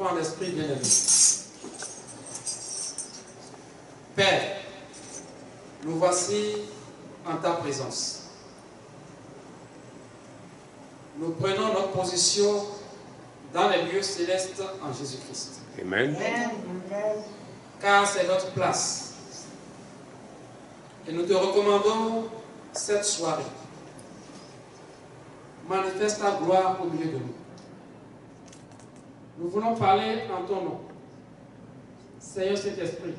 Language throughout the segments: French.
trois en esprit bien aimé. Père, nous voici en ta présence. Nous prenons notre position dans les lieux célestes en Jésus-Christ. Amen. Car c'est notre place. Et nous te recommandons cette soirée. Manifeste ta gloire au milieu de nous. Nous voulons parler en ton nom. Seigneur Saint-Esprit,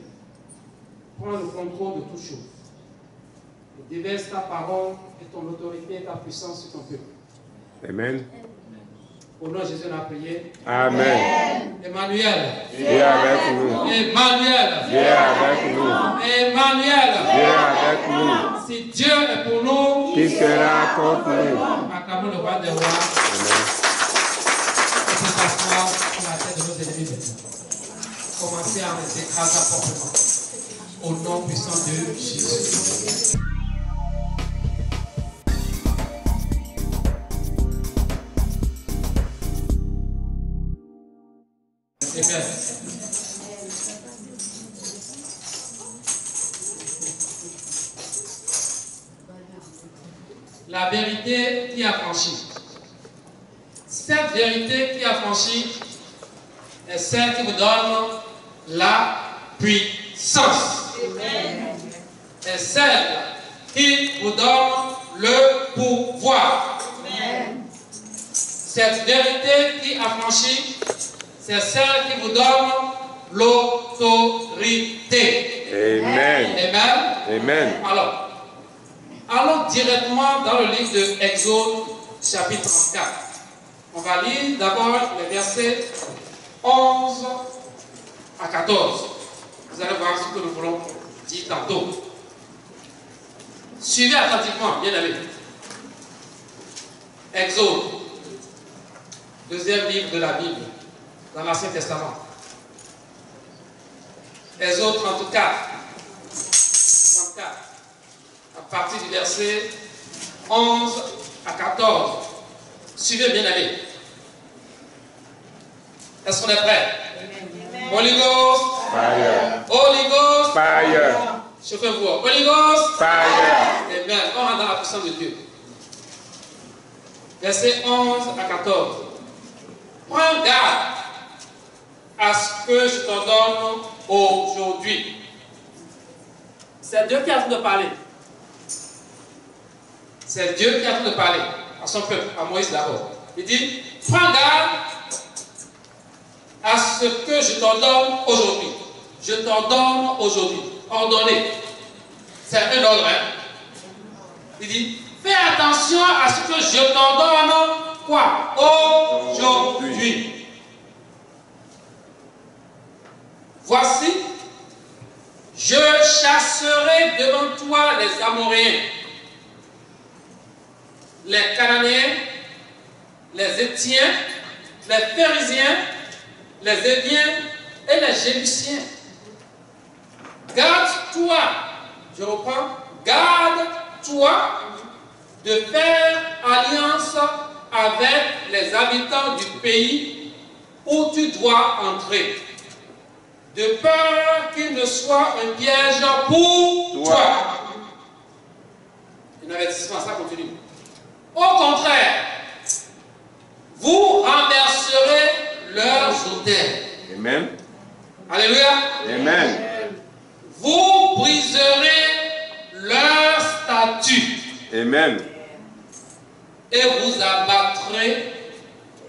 prends le contrôle de toutes choses. Et déverse ta parole et ton autorité et ta puissance sur ton peuple. Amen. Au nom de Jésus, on a prié. Amen. Emmanuel. Viens avec nous. Emmanuel. Viens avec nous. Emmanuel. Viens avec nous. Si Dieu est pour nous, Qui sera contre nous? acclamons le roi des rois. Amen. On peut s'asseoir sur la tête de nos ennemis maintenant. Commencez à les écraser proprement. Au nom puissant de Jésus. Amen. La vérité qui a franchi. Cette vérité qui a franchi est celle qui vous donne la puissance. Est celle qui vous donne le pouvoir. Cette vérité qui a franchi, c'est celle qui vous donne l'autorité. Amen. Amen. Amen. Alors, allons directement dans le livre de Exode, chapitre 34. On va lire d'abord les versets 11 à 14. Vous allez voir ce que nous voulons dire tantôt. Suivez attentivement, bien aimé. Exode, deuxième livre de la Bible, dans l'Ancien Testament. Exode 34. À partir du verset 11 à 14. Suivez bien aller. Est-ce qu'on est prêt? Holy Ghost. Fire. Holy Ghost. Fire. Chauffez-vous. Holy Ghost. Fire. Amen. On rentre dans la puissance de Dieu. Verset 11 à 14. Prends garde à ce que je t'en donne aujourd'hui. C'est Dieu qui est en train de parler. C'est Dieu qui est en train de parler à son peuple, à Moïse d'abord. Il dit, prends garde à ce que je t'en donne aujourd'hui. Je t'en donne aujourd'hui. Ordonné. C'est un ordre. Hein? Il dit, fais attention à ce que je t'en donne quoi? Aujourd'hui. Voici, je chasserai devant toi les Amoréens, les Cananéens, les Étiens, les Phérésiens, les Éviens et les Jébusiens. Garde-toi, je reprends, garde-toi de faire alliance avec les habitants du pays où tu dois entrer, de peur qu'il ne soit un piège pour toi. Un avertissement, ça continue. Au contraire, vous renverserez leurs autels. Amen. Alléluia. Amen. Vous briserez leurs statues. Amen. Et vous abattrez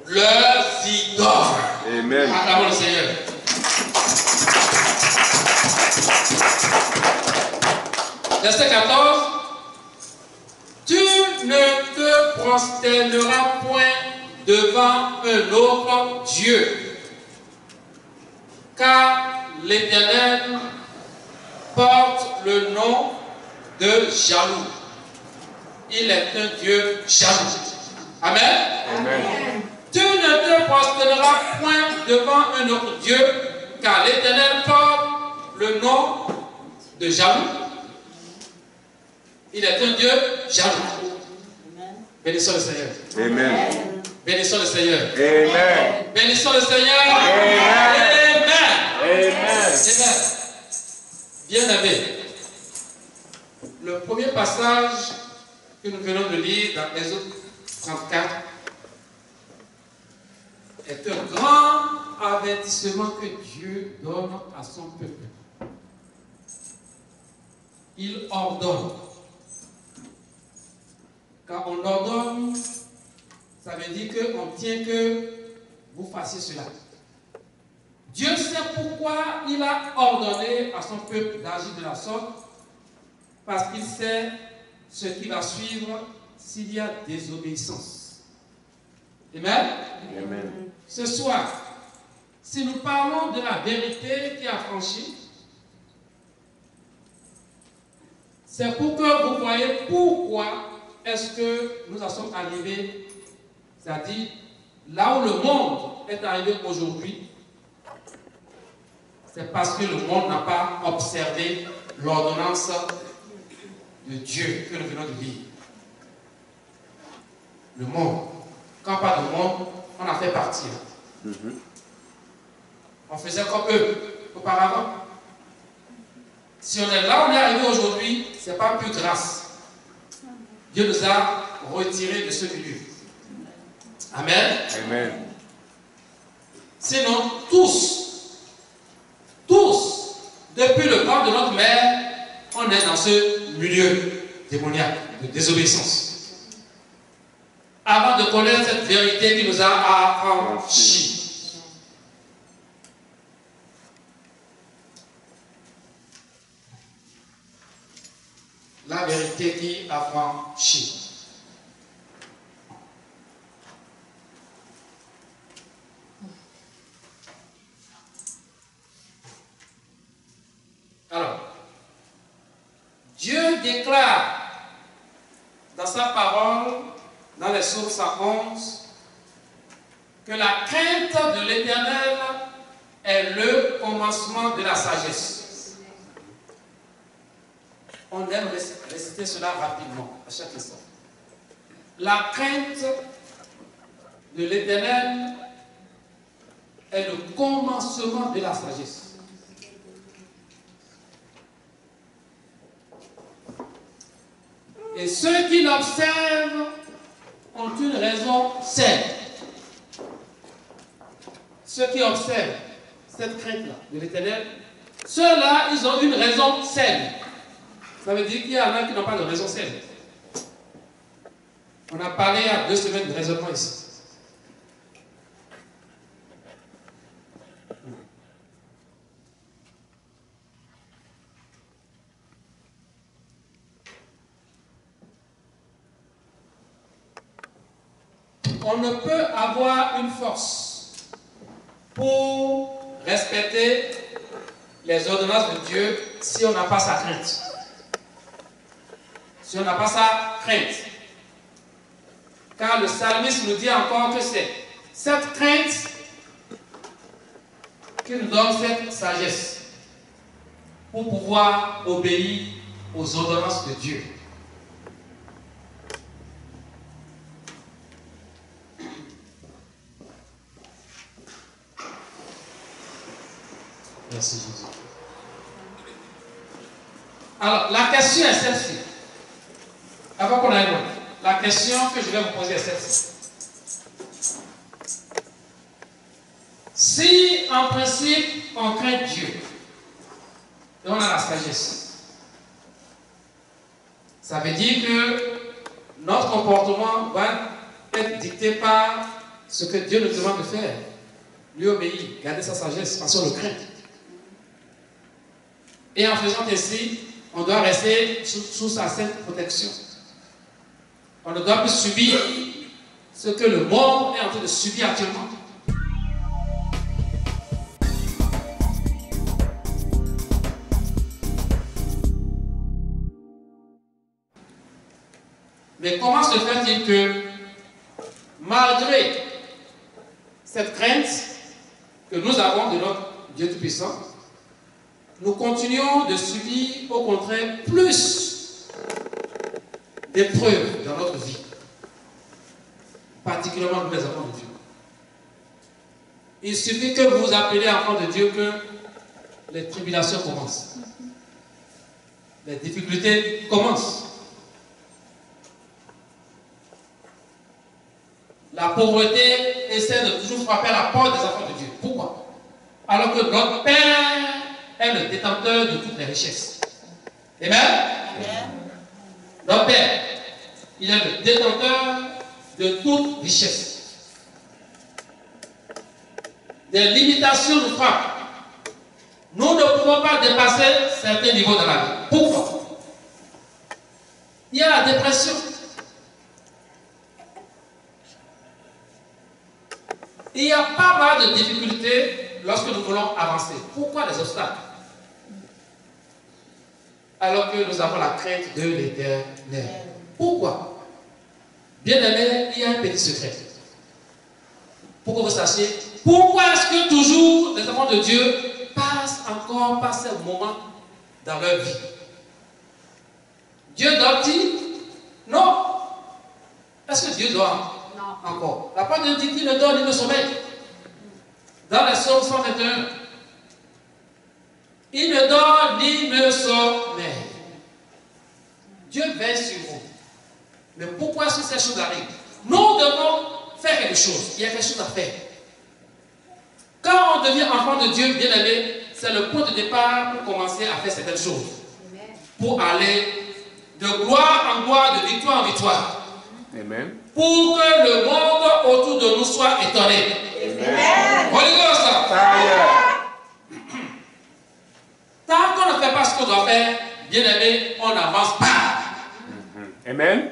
leurs idoles. Amen. Acclamons le Seigneur. Verset 14. Tu ne te prosterneras point devant un autre Dieu, car l'Éternel porte le nom de jaloux. Il est un Dieu jaloux. Amen. Amen. Tu ne te prosterneras point devant un autre Dieu, car l'Éternel porte le nom de jaloux. Il est un Dieu jaloux. Bénissons le Seigneur. Amen. Bénissons Bénissons le Seigneur. Amen. Bénissons le Seigneur. Amen. Amen. Amen. Amen. Bien-aimés, le premier passage que nous venons de lire dans Exode 34 est un grand avertissement que Dieu donne à son peuple. Il ordonne. Quand on ordonne, ça veut dire qu'on tient que vous fassiez cela. Dieu sait pourquoi il a ordonné à son peuple d'agir de la sorte, parce qu'il sait ce qui va suivre s'il y a désobéissance. Amen. Amen. Ce soir, si nous parlons de la vérité qui a franchi, c'est pour que vous voyez pourquoi est-ce que nous en sommes arrivés, c'est-à-dire là où le monde est arrivé aujourd'hui, c'est parce que le monde n'a pas observé l'ordonnance de Dieu que nous venons de lire. Le monde. Quand on parle de monde, on a fait partie. On faisait comme eux auparavant. Si on est là où on est arrivé aujourd'hui, ce n'est pas plus grâce. Dieu nous a retirés de ce milieu. Amen. Amen. Sinon, tous, depuis le ventre de notre mère, on est dans ce milieu démoniaque de désobéissance. Avant de connaître cette vérité qui nous a affranchis. La vérité qui affranchit. Alors, Dieu déclare dans sa parole, dans les Psaumes 111, que la crainte de l'Éternel est le commencement de la sagesse. On aime réciter cela rapidement, à chaque instant. La crainte de l'Éternel est le commencement de la sagesse. Et ceux qui l'observent ont une raison saine. Ceux qui observent cette crainte-là de l'Éternel, ceux-là, ils ont une raison saine. Ça veut dire qu'il y en a qui n'ont pas de raison saine. On a parlé il y a 2 semaines de raisonnement ici. On ne peut avoir une force pour respecter les ordonnances de Dieu si on n'a pas sa crainte. Si on n'a pas sa crainte. Car le psalmiste nous dit encore que c'est cette crainte qui nous donne cette sagesse pour pouvoir obéir aux ordonnances de Dieu. Merci Jésus. Alors, la question est celle-ci. Avant qu'on aille loin, la question que je vais vous poser est celle-ci. Si, en principe, on craint Dieu, et on a la sagesse, ça veut dire que notre comportement va être dicté par ce que Dieu nous demande de faire. Lui obéir, garder sa sagesse, parce qu'on le craint. Et en faisant ainsi, on doit rester sous sa sainte protection. On ne doit plus subir ce que le monde est en train de subir actuellement. Mais comment se fait-il que, malgré cette crainte que nous avons de notre Dieu Tout-Puissant, nous continuons de subir, au contraire, plus d'épreuves dans notre vie? particulièrement nous les enfants de Dieu. Il suffit que vous vous appelez enfants de Dieu que les tribulations commencent. Les difficultés commencent. La pauvreté essaie de toujours frapper à la porte des enfants de Dieu. Pourquoi? Alors que notre Père est le détenteur de toutes les richesses. Amen? Amen. Notre Père, il est le détenteur de toute richesse. Des limitations nous frappent. Nous ne pouvons pas dépasser certains niveaux dans la vie. Pourquoi? Il y a la dépression. Il y a pas mal de difficultés lorsque nous voulons avancer. Pourquoi les obstacles? Alors que nous avons la crainte de l'Éternel. Pourquoi? Bien aimé, il y a un petit secret. Pour que vous sachiez, pourquoi est-ce que toujours les enfants de Dieu passent encore par ces moments dans leur vie? Dieu dort-il? Non. Est-ce que Dieu dort? Non. Encore. La parole de Dieu dit qu'il ne dort ni ne sommeille. Dans les Psaumes 121. Il ne dort ni ne sommeille. Dieu veille sur vous. Mais pourquoi est-ce que ces choses arrivent? Nous devons faire quelque chose. Il y a quelque chose à faire. Quand on devient enfant de Dieu, bien aimé, c'est le point de départ pour commencer à faire certaines choses. Pour aller de gloire en gloire, de victoire en victoire. Amen. Pour que le monde autour de nous soit étonné. Amen. Holy Ghost. Tant qu'on ne fait pas ce qu'on doit faire, bien aimé, on n'avance pas. Amen.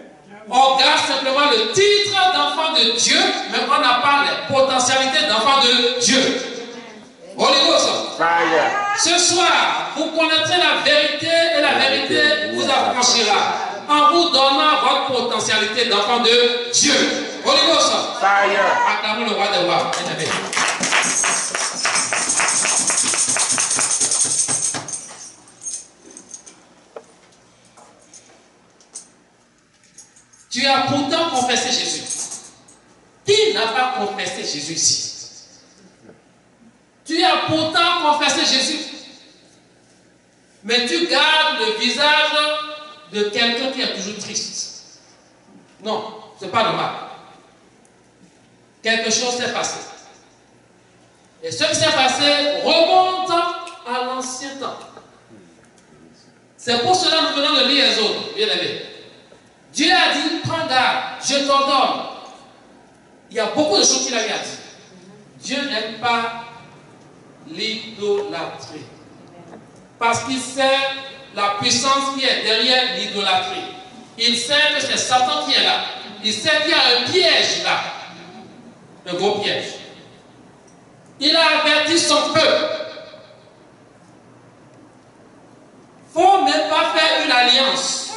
On garde simplement le titre d'enfant de Dieu, mais on n'a pas les potentialités d'enfant de Dieu. Holy Ghost. Ce soir, vous connaîtrez la vérité et la vérité vous affranchira en vous donnant votre potentialité d'enfant de Dieu. Holy Ghost. Acclamons le roi des rois. Tu as pourtant confessé Jésus. Qui n'a pas confessé Jésus ici? Tu as pourtant confessé Jésus. Mais tu gardes le visage de quelqu'un qui est toujours triste. Non, ce n'est pas normal. Quelque chose s'est passé. Et ce qui s'est passé remonte à l'ancien temps. C'est pour cela que nous venons de lire les autres, bien aimés. Dieu a dit, prends garde, je t'ordonne. Il y a beaucoup de choses qu'il a dit. Dieu n'aime pas l'idolâtrie. Parce qu'il sait la puissance qui est derrière l'idolâtrie. Il sait que c'est Satan qui est là. Il sait qu'il y a un piège là. Un gros piège. Il a averti son peuple. Il ne faut même pas faire une alliance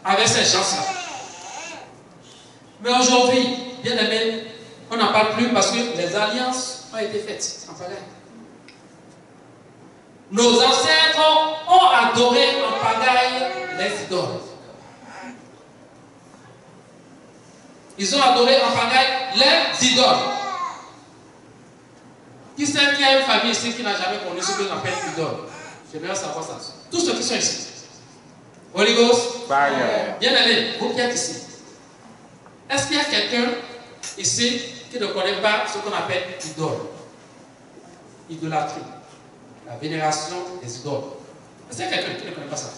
avec ces gens-là. Mais aujourd'hui, bien aimé, on n'en parle plus parce que les alliances ont été faites en pagaille. Nos ancêtres ont adoré en pagaille les idoles. Ils ont adoré en pagaille les idoles. Qui sait qu'il y a une famille ici qui n'a jamais connu ce qu'on appelle idole? J'aimerais savoir ça. Tous ceux qui sont ici. Holy Ghost. Bien allé, vous qui êtes ici. Est-ce qu'il y a quelqu'un ici qui ne connaît pas ce qu'on appelle idole? Idolâtrie. La vénération des idoles. Est-ce qu'il y a quelqu'un qui ne connaît pas ça?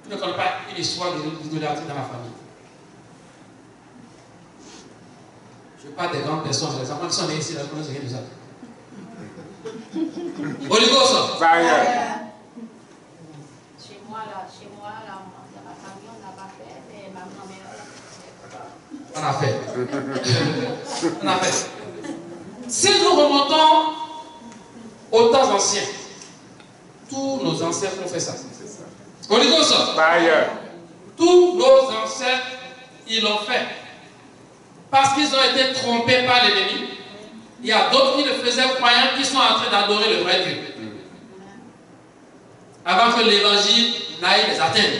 Qui ne connaît pas une histoire d'idolâtrie dans la famille? Je ne veux pas des grandes personnes. Les enfants qui sont nés ici, ils ne connaissent rien de ça. Holy Ghost. Chez moi, dans ma famille, on n'a pas fait, mais ma grand-mère. On a fait. On a fait. Si nous remontons aux temps anciens, tous nos ancêtres ont fait ça. Holy Ghost. Tous nos ancêtres, ils l'ont fait. Parce qu'ils ont été trompés par l'ennemi. Il y a d'autres qui le faisaient croyants qui sont en train d'adorer le vrai Dieu. Avant que l'évangile n'aille les atteindre.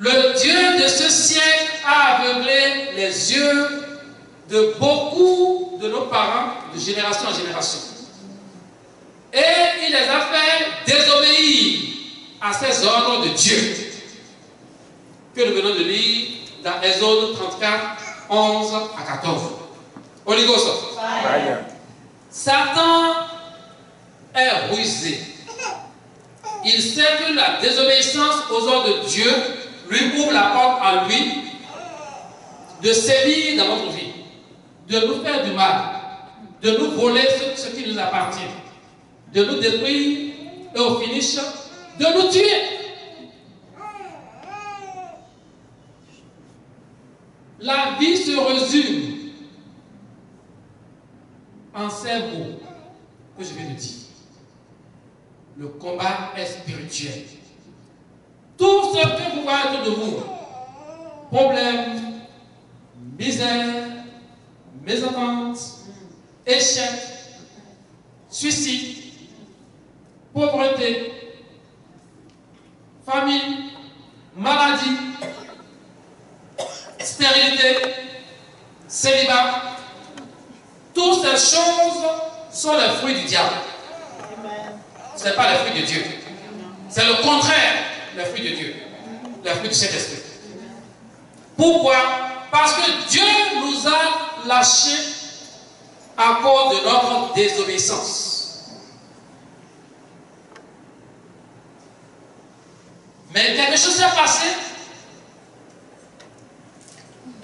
Le Dieu de ce siècle a aveuglé les yeux de beaucoup de nos parents de génération en génération. Et il les a fait désobéir à ces ordres de Dieu que nous venons de lire dans Exode 34, 11 à 14. Holy Ghost. Satan est rusé. Il sait que la désobéissance aux ordres de Dieu lui ouvre la porte à lui de sévir dans notre vie, de nous faire du mal, de nous voler ce qui nous appartient, de nous détruire et au finish, de nous tuer. La vie se résume en ces mots que je viens de dire. Le combat est spirituel. Tout ce que vous voyez autour de vous, problèmes, misère, mésentente, échec, suicide, pauvreté, famine, maladie, stérilité, célibat, toutes ces choses sont les fruits du diable. Ce n'est pas les fruits de Dieu. C'est le contraire des fruits de Dieu. Les fruits du Saint-Esprit. Pourquoi? Parce que Dieu nous a lâchés à cause de notre désobéissance. Mais quelque chose s'est passé.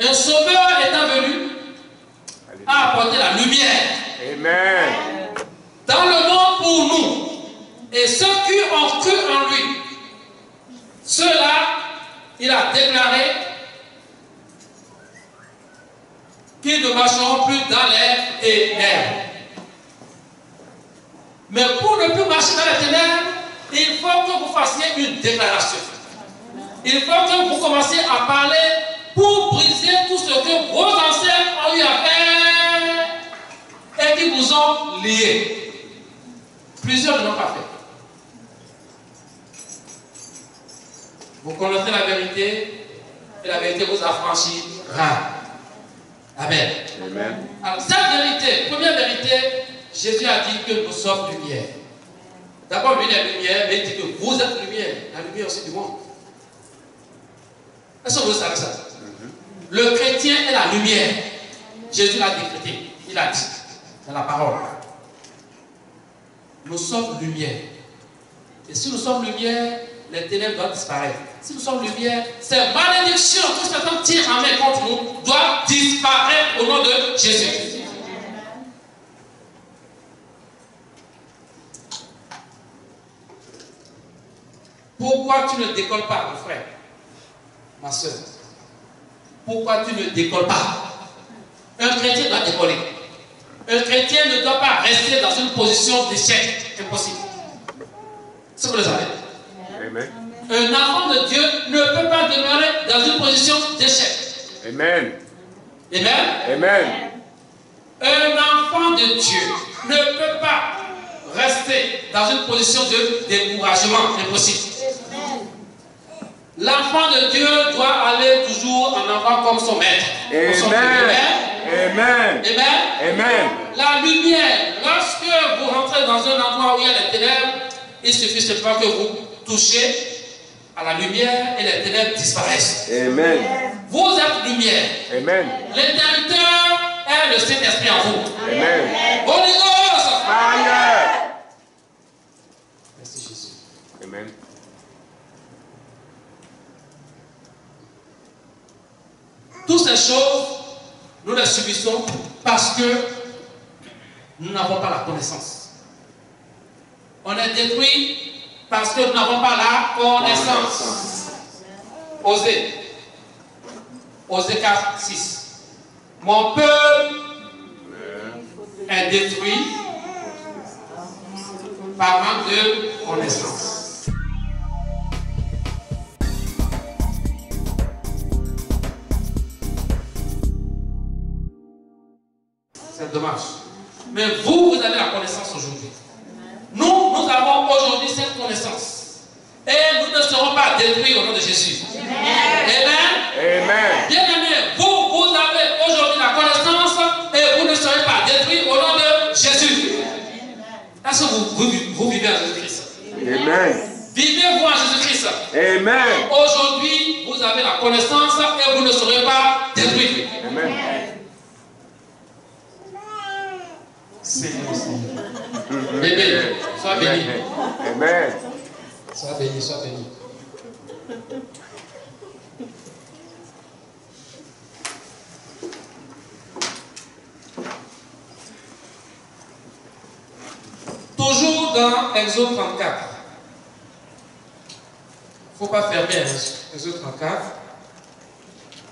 Un sauveur étant venu a apporté la lumière. Amen. Dans le monde pour nous. Et ceux qui ont cru en lui, ceux-là, il a déclaré qu'ils ne marcheront plus dans les ténèbres. Mais pour ne plus marcher dans les ténèbres, il faut que vous fassiez une déclaration. Il faut que vous commenciez à parler pour briser tout ce que vos ancêtres ont eu à faire et qui vous ont liés. Plusieurs ne l'ont pas fait. Vous connaissez la vérité et la vérité vous affranchira. Amen. Amen. Alors, cette vérité, première vérité, Jésus a dit que nous sommes lumière. D'abord, lui, il est lumière, mais il dit que vous êtes lumière, la lumière aussi du monde. Est-ce que vous savez ça? Le chrétien est la lumière. Jésus l'a décrété, il a dit dans la parole. Nous sommes lumière. Et si nous sommes lumière, les ténèbres doivent disparaître. Si nous sommes lumière, ces malédictions que Satan tire en main contre nous doivent disparaître au nom de Jésus. Pourquoi tu ne décolles pas, mon frère, ma soeur? Pourquoi tu ne décolles pas? Un chrétien doit décoller. Un chrétien ne doit pas rester dans une position d'échec. Impossible. C'est ce que vous le savez. Amen. Un enfant de Dieu ne peut pas demeurer dans une position d'échec. Amen. Amen. Amen. Un enfant de Dieu ne peut pas rester dans une position de découragement. Impossible. L'enfant de Dieu doit aller toujours en avant comme son maître. Amen. Amen. Amen. Amen. La lumière, lorsque vous rentrez dans un endroit où il y a des ténèbres, il suffit simplement que vous touchez à la lumière et les ténèbres disparaissent. Amen. Vous êtes lumière. Amen. L'interrupteur est le Saint-Esprit en vous. Amen. Holy Ghost. Fire. Merci Jésus. Amen. Toutes ces choses, nous les subissons parce que nous n'avons pas la connaissance. On est détruit parce que nous n'avons pas la connaissance. Osée. Osée 4, 6. Mon peuple est détruit par manque de connaissance. C'est dommage. Mais vous avez la connaissance aujourd'hui. Nous avons aujourd'hui cette connaissance. Et nous ne serons pas détruits au nom de Jésus. Amen. Bien aimé, vous avez aujourd'hui la connaissance et vous ne serez pas détruits au nom de Jésus. Est-ce que vous vivez en Jésus-Christ? Amen. Vivez-vous en Jésus-Christ. Amen. Aujourd'hui, vous avez la connaissance et vous ne serez pas détruits. Amen. Seigneur, Seigneur. Bébé, sois béni. Amen. Sois béni, sois béni. Toujours dans Exode 34. Il ne faut pas fermer Exode 34.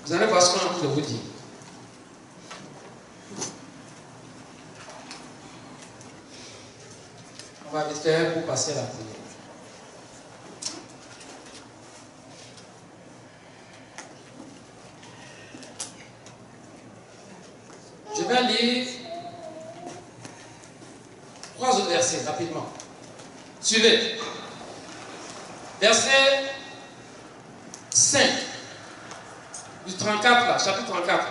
Vous allez voir ce qu'on a envie de vous dire. On va vite faire pour passer à la prière. Je vais lire 3 autres versets rapidement. Suivez. Verset 5 du 34, là, chapitre 34.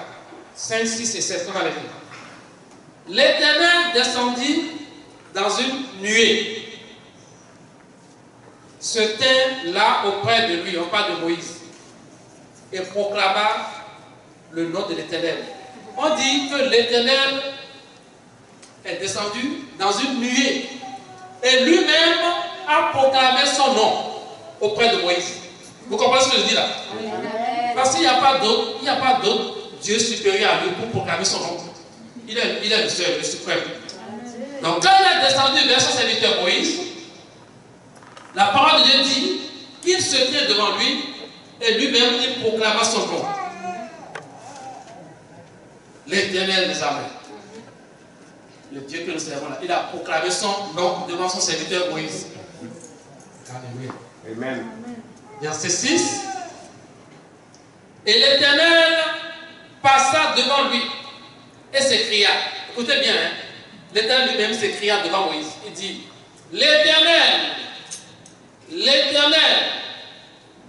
5, 6 et 7, on va les lire. L'Éternel descendit dans une nuée, se tint là auprès de lui, on parle de Moïse, et proclama le nom de l'Éternel. On dit que l'Éternel est descendu dans une nuée et lui-même a proclamé son nom auprès de Moïse. Vous comprenez ce que je dis là? Parce qu'il n'y a pas d'autre Dieu supérieur à lui pour proclamer son nom. Il est le seul, le suprême. Donc quand il est descendu vers son serviteur Moïse, la parole de Dieu dit qu'il se tient devant lui et lui-même il proclama son nom. L'Éternel des armées. Le Dieu que nous servons là, il a proclamé son nom devant son serviteur Moïse. Alléluia. Amen. Verset 6. Et l'Éternel passa devant lui et s'écria. Écoutez bien, hein? L'Éternel lui-même s'écria devant Moïse. Il dit, l'Éternel,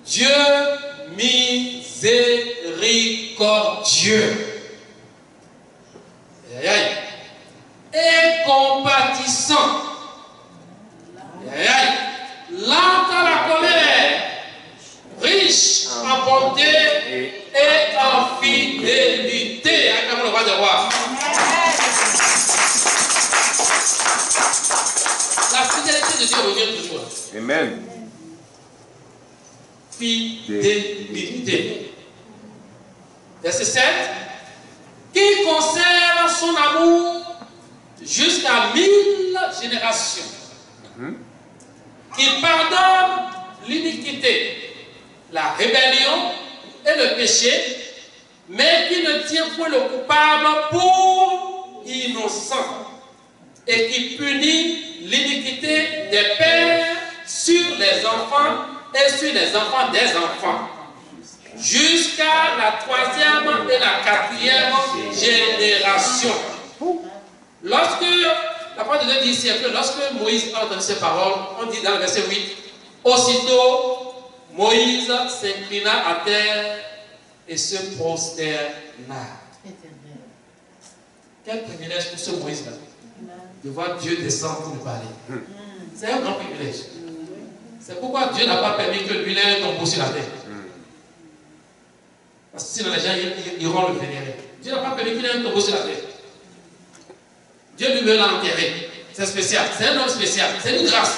Dieu miséricordieux. Aïe, aïe. Et compatissant. Aïe, aïe. Lent à la colère, riche en bonté et en fidélité. Acclamons le roi des rois. La fidélité de Dieu revient toujours. Amen. Fidélité. Verset 7. Qui conserve son amour jusqu'à 1000 générations. Qui pardonne l'iniquité, la rébellion et le péché, mais qui ne tient point le coupable pour innocent, et qui punit l'iniquité des pères sur les enfants et sur les enfants des enfants, jusqu'à la 3e et la 4e génération. Lorsque la parole de Dieu dit ici que lorsque Moïse a entendu ces paroles, on dit dans le verset 8, aussitôt Moïse s'inclina à terre et se prosterna. Quel privilège pour ce Moïse-là de voir Dieu descendre pour nous parler. C'est un grand privilège. C'est pourquoi Dieu n'a pas permis que lui ait tombé sur la terre. Parce que sinon les gens iront le vénérer. Dieu n'a pas permis qu'il ait un tombeau sur la terre. Dieu lui-même l'a enterré. C'est spécial. C'est un homme spécial. C'est une grâce.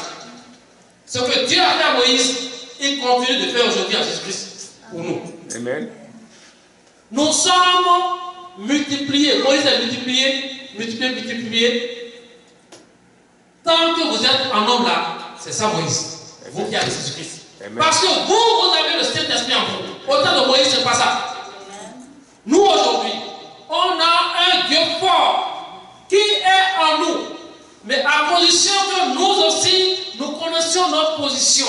Ce que Dieu a fait à Moïse, il continue de faire aujourd'hui à Jésus-Christ pour nous. Amen. Nous sommes multipliés. Moïse est multiplié. Tant que vous êtes en homme là, c'est ça Moïse. Vous qui avez Jésus-Christ. Parce que vous avez le Saint-Esprit en vous. Autant de Moïse, ce n'est pas ça. Nous aujourd'hui, on a un Dieu fort qui est en nous, mais à condition que nous aussi, nous connaissions notre position.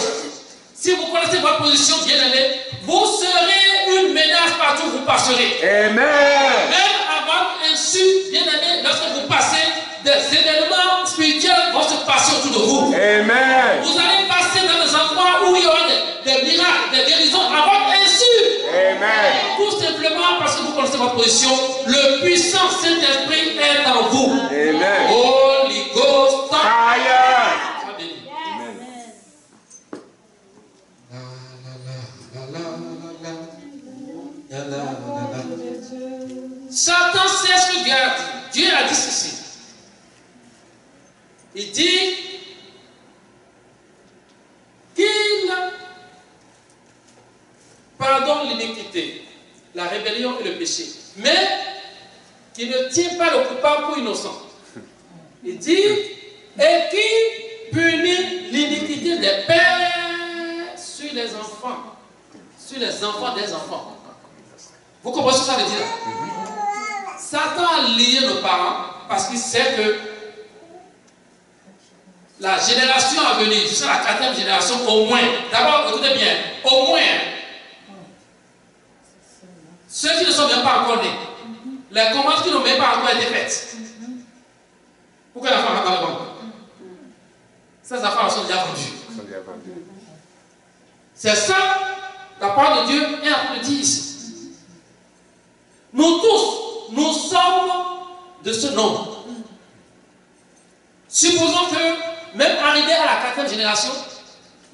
Si vous connaissez votre position, bien aimé, vous serez une menace partout où vous passerez. Amen. Même à votre insu, bien aimé, lorsque vous passez, des événements spirituels vont se passer autour de vous. Amen. Vous allez passer dans des endroits où il y aura des miracles, des guérisons à votre insu. prononcez votre position, le puissant Saint-Esprit est en vous. Amen. Holy Ghost Fire. Satan sait ce que Dieu a dit. Dieu a dit ceci. Il dit qu'il pardonne l'iniquité, la rébellion et le péché, mais qu'il ne tient pas le coupable pour innocent. Il dit et qui punit l'iniquité des pères sur les enfants des enfants. Vous comprenez ce que ça veut dire? Satan a lié nos parents parce qu'il sait que la génération à venir, jusqu'à la 4e génération au moins, d'abord écoutez bien, au moins, ceux qui ne sont même pas encore nés, les commandes qui n'ont même pas encore été faites. Pourquoi les enfants sont encore vendus? Ces enfants sont déjà vendus. C'est ça, la parole de Dieu est en train de dire ici. Nous tous, nous sommes de ce nombre. Supposons que, même arrivé à la 4e génération,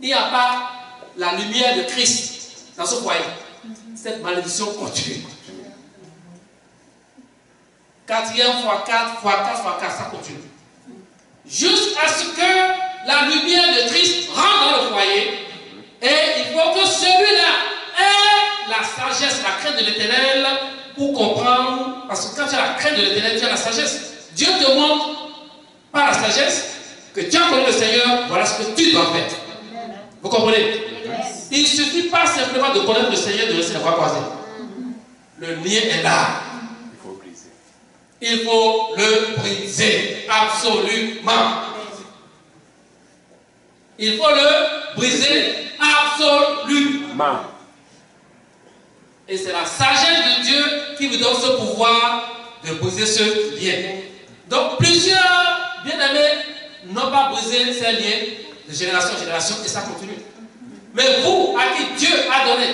il n'y a pas la lumière de Christ dans ce foyer. Cette malédiction continue. 4e fois 4 fois 4 fois 4, ça continue. Jusqu'à ce que la lumière de Christ rentre dans le foyer. Et il faut que celui-là ait la sagesse, la crainte de l'Éternel pour comprendre. Parce que quand tu as la crainte de l'Éternel, tu as la sagesse. Dieu te montre par la sagesse que tu as connu le Seigneur, voilà ce que tu dois faire. Vous comprenez? Il ne suffit pas simplement de connaître le Seigneur, de rester la voie croisée. Le lien est là. Il faut le briser, absolument. Il faut le briser absolument. Et c'est la sagesse de Dieu qui vous donne ce pouvoir de briser ce lien. Donc plusieurs bien-aimés n'ont pas brisé ces liens de génération en génération et ça continue. Mais vous, à qui Dieu a donné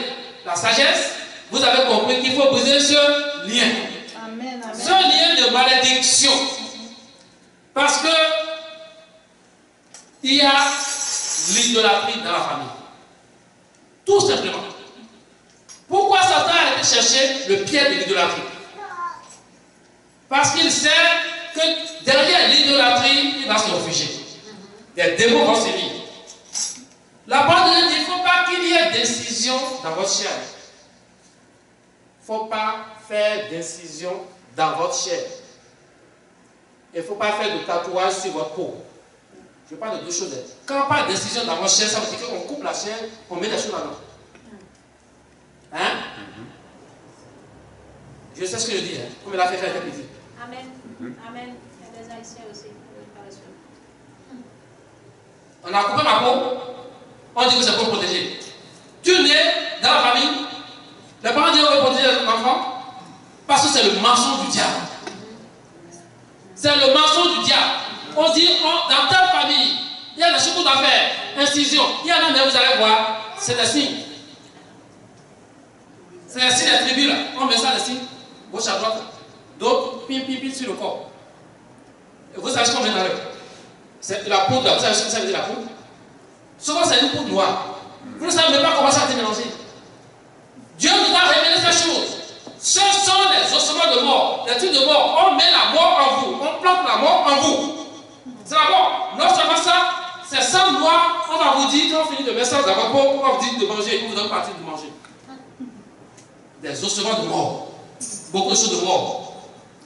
la sagesse, vous avez compris qu'il faut briser ce lien. Amen, amen. Ce lien de malédiction. Parce que il y a l'idolâtrie dans la famille. Tout simplement. Pourquoi Satan a été chercher le pied de l'idolâtrie? Parce qu'il sait que derrière l'idolâtrie, il va se réfugier. Des démons vont sévir. La parole de Dieu dit qu'il ne faut pas qu'il y ait d'incision dans votre chair. Il ne faut pas faire d'incision dans votre chair. Il ne faut pas faire de tatouage sur votre peau. Je parle de deux choses. Quand on parle d'incision dans votre chair, ça veut dire qu'on coupe la chair, on met des choses là-dedans. Hein? Je sais ce que je dis, hein? Comme il a fait faire petit. Amen. Amen. Il y a des Haïtiens aussi. On a coupé ma peau, on dit que c'est pour protéger. Tu nais dans la famille, les parents disent qu'on veut protéger l'enfant parce que c'est le mensonge du diable. C'est le mensonge du diable. On dit, dans telle famille, il y a des choses à faire, incision. Il y en a, mais vous allez voir, c'est des signes. C'est les signes des tribus là. On met ça, les signes, gauche à droite. D'autres, pim, pim, pim sur le corps. Et vous savez ce qu'on met dans l'œil? C'est de la poudre là. Vous savez ce que ça veut dire la poudre? Souvent, c'est une poudre noire. Vous ne savez même pas comment ça a été mélangé. Dieu nous a révélé ces choses. Ce sont les ossements de mort, les trucs de mort. On met la mort en vous. On plante la mort en vous. C'est la mort. Non seulement ça, c'est sang noir. On va vous dire, quand on finit de mettre ça dans votre peau, on va vous dire de manger. On vous donne partie de manger. Des ossements de mort. Beaucoup de choses de mort.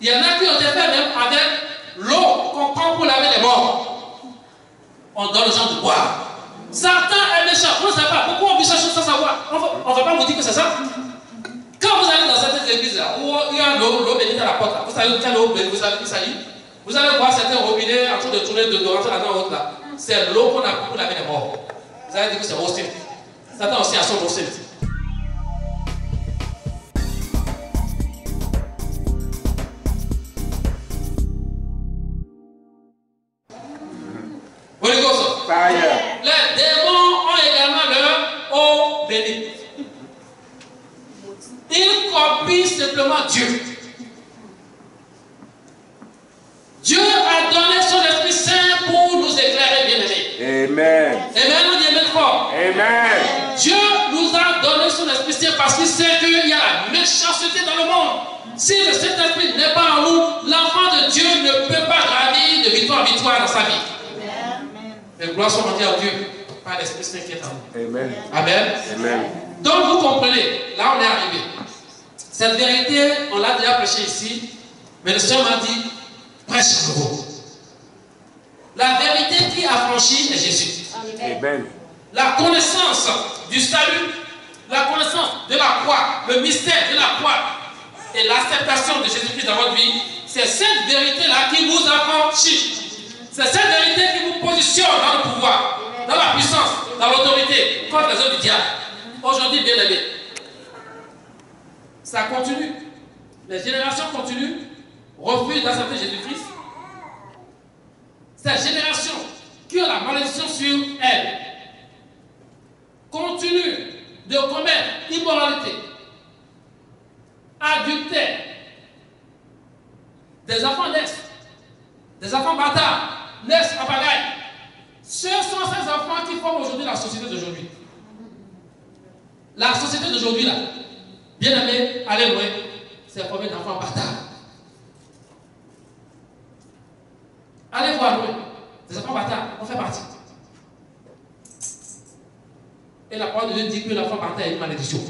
Il y en a qui ont été faits même avec l'eau qu'on prend pour laver les morts. On donne aux gens de boire. Satan est méchant. Vous ne savez pas. Pourquoi on vit ça sans savoir? On ne va pas vous dire que c'est ça. Quand vous allez dans certaines églises là, où il y a l'eau bénite à la porte, là, vous savez quelle eau bénite vous avez qui s'allie? Vous allez voir certains robinets en train de tourner de rentrer là-dedans l'autre là. C'est l'eau qu'on a pour laver les morts. Vous allez dire que c'est hostile. Satan aussi a son hostile. Les démons ont également leur eau bénite. Ils copient simplement devant Dieu. Dieu a donné son Esprit Saint pour nous éclairer, bien-aimés. Amen. Amen, on dit amen fort. Amen. Dieu nous a donné son Esprit Saint parce qu'il sait qu'il y a la méchanceté dans le monde. Si le Saint-Esprit n'est pas en nous, l'enfant de Dieu ne peut pas gravir de victoire en victoire dans sa vie. Amen. Mais gloire soit rendue à Dieu par l'Esprit Saint qui est en nous. Amen. Amen. Amen. Donc vous comprenez, là on est arrivé. Cette vérité, on l'a déjà prêché ici, mais le Seigneur m'a dit, prêche à nouveau. La vérité qui a franchi est Jésus. Amen. La connaissance du salut, la connaissance de la croix, le mystère de la croix et l'acceptation de Jésus-Christ dans votre vie, c'est cette vérité-là qui vous affranchit. C'est cette vérité qui vous positionne dans le pouvoir, dans la puissance, dans l'autorité, contre les œuvres du diable. Aujourd'hui, bien aimé, ça continue. Les générations continuent, refusent d'accepter Jésus-Christ. Cette génération qui a la malédiction sur elle continue de commettre immoralité, adultère. Des enfants naissent, des enfants bâtards naissent en pagaille. Ce sont ces enfants qui forment aujourd'hui la société d'aujourd'hui. La société d'aujourd'hui, là, bien aimé, allez loin, c'est formé d'enfants bâtards. Allez voir loin, des enfants bâtards, on fait partie. Et la parole de Dieu dit que l'enfant bâtard est une malédiction.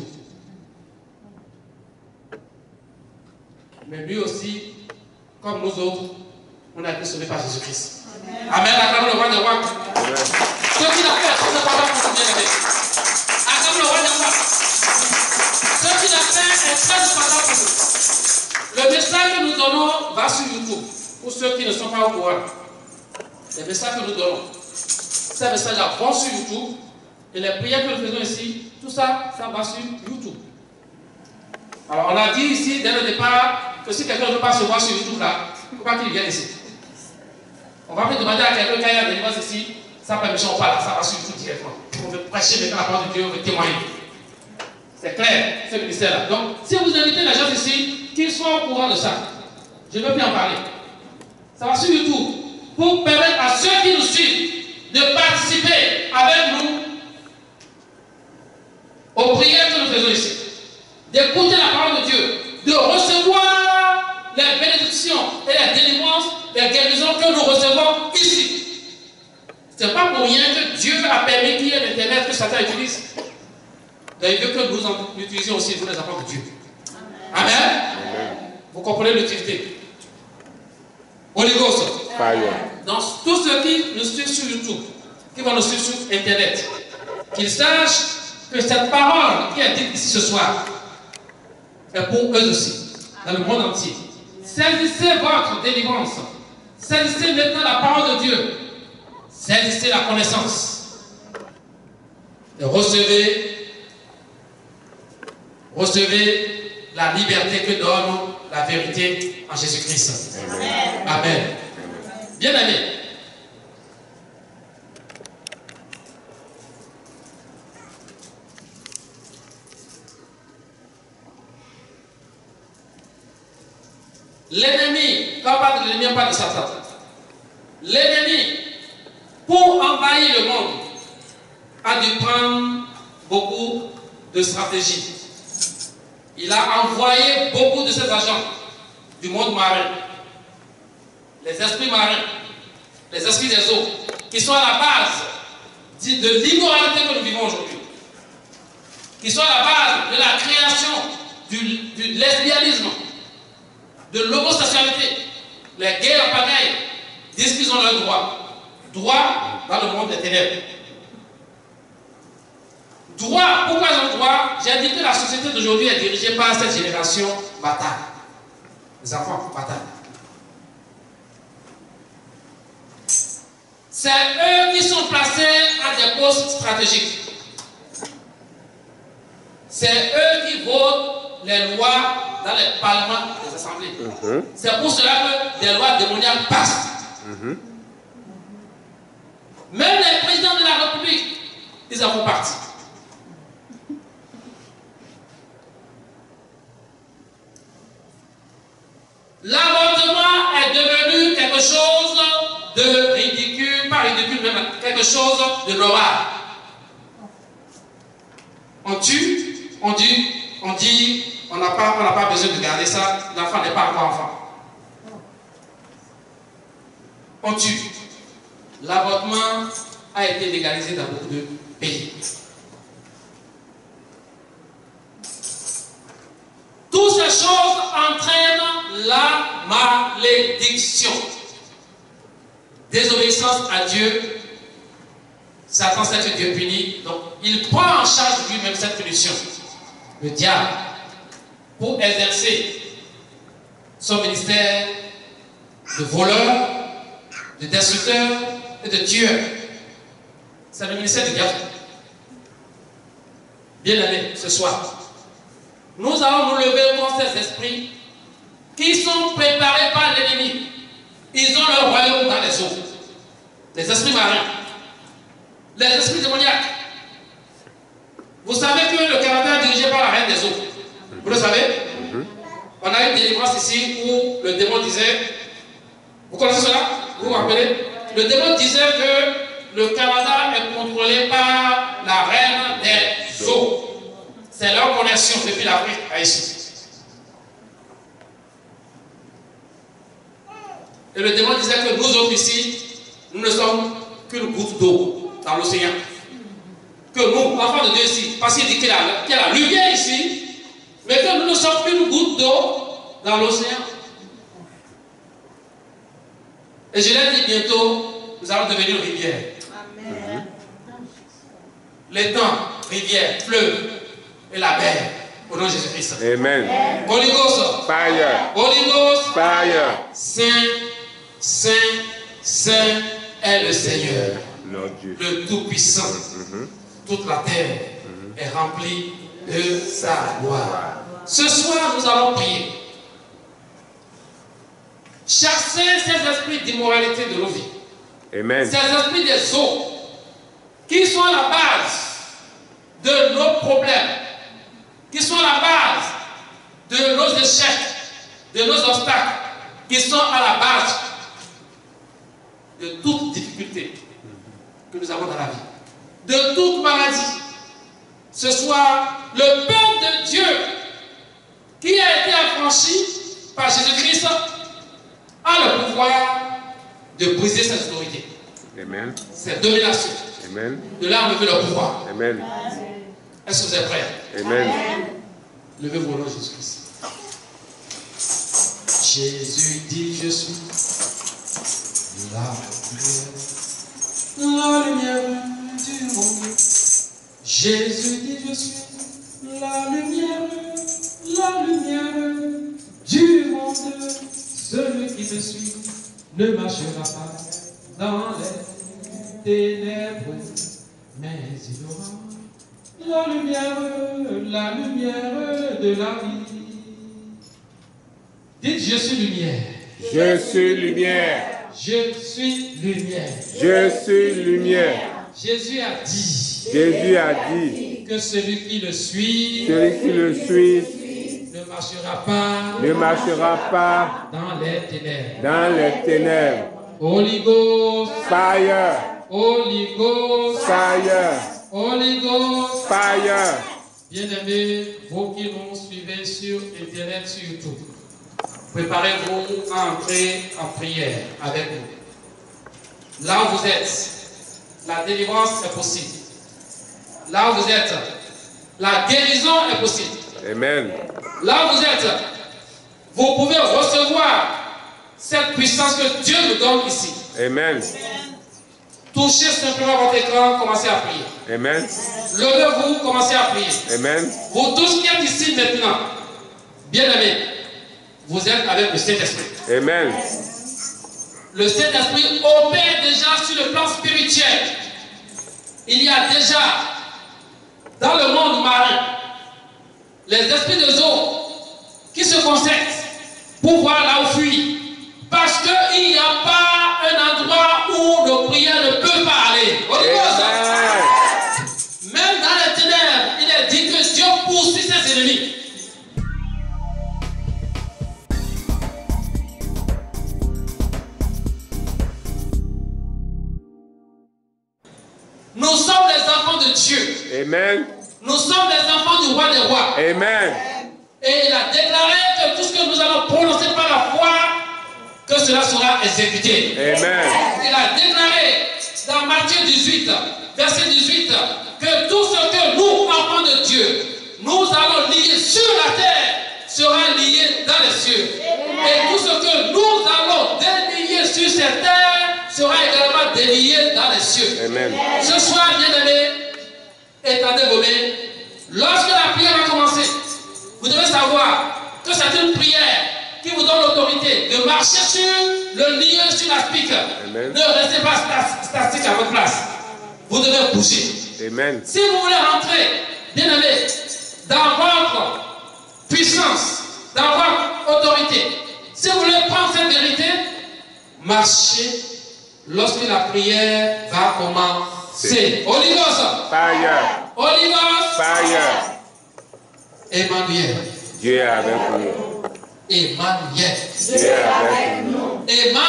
Mais lui aussi, comme nous autres, on a été sauvés par Jésus-Christ. Amen. Acclamons le roi des rois. Ce qu'il a fait est très important pour nous, bien-aimés. Acclamons le roi des rois. Ce qu'il a fait est très important pour nous. Le message que nous donnons va sur YouTube. Pour ceux qui ne sont pas au courant. Les messages que nous donnons. Ces messages-là vont sur YouTube. Et les prières que nous faisons ici, tout ça, ça va sur YouTube. Alors on a dit ici, dès le départ, que si quelqu'un ne veut pas se voir sur YouTube là, il ne faut pas qu'il vienne ici. On va plus demander à quelqu'un quand il y a des délivrance ici, sa permission ou pas là, ça va sur YouTube directement. On veut prêcher maintenant la parole de Dieu, on veut témoigner. C'est clair, ce ministère-là. Donc, si vous invitez les gens ici, qu'ils soient au courant de ça. Je ne veux plus en parler. Ça va sur YouTube pour permettre à ceux qui nous suivent de participer avec nous aux prières que nous faisons ici, d'écouter la parole de Dieu, de recevoir les bénédictions et les délivrances, les guérisons que nous recevons ici. Ce n'est pas pour rien que Dieu a permis qu'il y ait l'Internet que Satan utilise. Donc il veut que nous en utilisions aussi, nous les enfants de Dieu. Amen. Amen. Vous comprenez l'utilité. Holy Ghost. Donc tous ceux qui nous suivent sur YouTube, qui vont nous suivre sur Internet, qu'ils sachent que cette parole qui est dite ici ce soir est pour eux aussi, dans le monde entier. Saisissez votre délivrance. Saisissez maintenant la parole de Dieu. Saisissez la connaissance. Et recevez la liberté que donne la vérité en Jésus-Christ. Amen. Amen. Bien aimé. L'ennemi, quand on parle de l'ennemi, on parle de Satan. L'ennemi, pour envahir le monde, a dû prendre beaucoup de stratégies. Il a envoyé beaucoup de ses agents du monde marin, les esprits marins, les esprits des eaux, qui sont à la base de l'immoralité que nous vivons aujourd'hui, qui sont à la base de la création du lesbianisme, de l'homosexualité. Les guerres en pagaille disent qu'ils ont leur droit. Droit dans le monde des ténèbres. Droit, pourquoi ils ont droit? J'ai dit que la société d'aujourd'hui est dirigée par cette génération bâtarde. Les enfants bâtards. C'est eux qui sont placés à des postes stratégiques. C'est eux qui votent les lois dans les parlements des assemblées. C'est pour cela que des lois démoniaques passent. Même les présidents de la République, ils en font partie. L'avortement est devenu quelque chose de ridicule, pas ridicule, même quelque chose de normal. On tue, on dit, on n'a pas besoin de garder ça, l'enfant n'est pas encore enfant. On tue. L'avortement a été légalisé dans beaucoup de pays. Toutes ces choses entraînent la malédiction. Désobéissance à Dieu, Satan sait que Dieu punit, donc il prend en charge lui-même cette punition. Le diable, pour exercer son ministère de voleur, de destructeur et de tueur. C'est le ministère du diable. Bien aimé, ce soir, nous allons nous lever contre ces esprits qui sont préparés par l'ennemi. Ils ont leur royaume dans les eaux. Les esprits marins, les esprits démoniaques. Vous savez que le Canada est dirigé par la reine des eaux. Vous le savez? On a une délivrance ici où le démon disait, vous connaissez cela? Vous vous rappelez? Le démon disait que le Canada est contrôlé par la reine des eaux. C'est leur connexion depuis l'Afrique à ici. Et le démon disait que nous autres ici, nous ne sommes qu'une goutte d'eau dans l'océan. Que nous, enfants de Dieu ici, parce qu'il dit qu'il y a la lumière ici, mais que nous ne sommes qu'une goutte d'eau dans l'océan. Et je l'ai dit bientôt, nous allons devenir une rivière. Amen. Les temps, rivière, fleuve et la mer, au nom de Jésus-Christ. Amen. Holy Ghost. Fire. Holy Ghost. Fire. Saint, Saint, Saint est le Seigneur, le Tout-Puissant. Toute la terre est remplie de sa gloire. Ce soir, nous allons prier. Chasser ces esprits d'immoralité de nos vies. Amen. Ces esprits des eaux qui sont à la base de nos problèmes, qui sont à la base de nos échecs, de nos obstacles, qui sont à la base de toute difficulté que nous avons dans la vie, de toute maladie. Ce soir, le peuple de Dieu qui a été affranchi par Jésus-Christ a le pouvoir de briser cette autorité. Amen. Cette domination. Amen. De là, enlever le pouvoir. Amen. Est-ce que vous êtes prêts? Amen. Levez-vous au nom de Jésus-Christ. Jésus dit, je suis la lumière du monde. Jésus dit, je suis la lumière du monde. Celui qui me suit ne marchera pas dans les ténèbres, mais il aura la lumière de la vie. Dites, je suis lumière. Je suis lumière. Je suis lumière. Je suis lumière. Jésus a dit. Jésus a dit que celui qui le suit. Celui qui le suit ne marchera pas dans les ténèbres. Dans les ténèbres. Holy Ghost. Fire. Holy Ghost. Fire. Holy Ghost. Fire. Bien-aimés, vous qui nous suivez sur Internet, sur YouTube, préparez-vous à entrer en prière avec nous. Là où vous êtes, la délivrance est possible. Là où vous êtes, la guérison est possible. Amen. Là où vous êtes, vous pouvez recevoir cette puissance que Dieu nous donne ici. Amen. Touchez simplement votre écran, commencez à prier. Amen. Levez-vous, commencez à prier. Amen. Vous tous qui êtes ici maintenant, bien-aimés, vous êtes avec le Saint-Esprit. Amen. Le Saint-Esprit opère déjà sur le plan spirituel. Il y a déjà dans le monde marin les esprits de eau qui se concentrent pour voir là où fuir. Parce qu'il n'y a pas un endroit où nos prières ne peuvent pas aller. Même dans les ténèbres, il est dit que Dieu poursuit ses ennemis. Dieu. Amen. Nous sommes les enfants du roi des rois. Amen. Et il a déclaré que tout ce que nous allons prononcer par la foi, que cela sera exécuté. Amen. Il a déclaré dans Matthieu 18, verset 18, que tout ce que nous, enfants de Dieu, nous allons lier sur la terre, sera lié dans les cieux. Et tout ce que nous allons délier sur cette terre sera également délié dans les cieux. Amen. Ce soir, bien-aimés, étendez vos mains. Lorsque la prière va commencer, vous devez savoir que c'est une prière qui vous donne l'autorité de marcher sur le lieu, sur la pique. Amen. Ne restez pas statique à votre place. Vous devez bouger. Amen. Si vous voulez rentrer, bien-aimés, dans votre puissance, dans votre autorité, si vous voulez prendre cette vérité, marchez lorsque la prière va commencer. Holy Ghost. Fire. Holy Ghost. Fire. Emmanuel. Dieu est avec nous. Emmanuel. Dieu est avec nous. Emmanuel.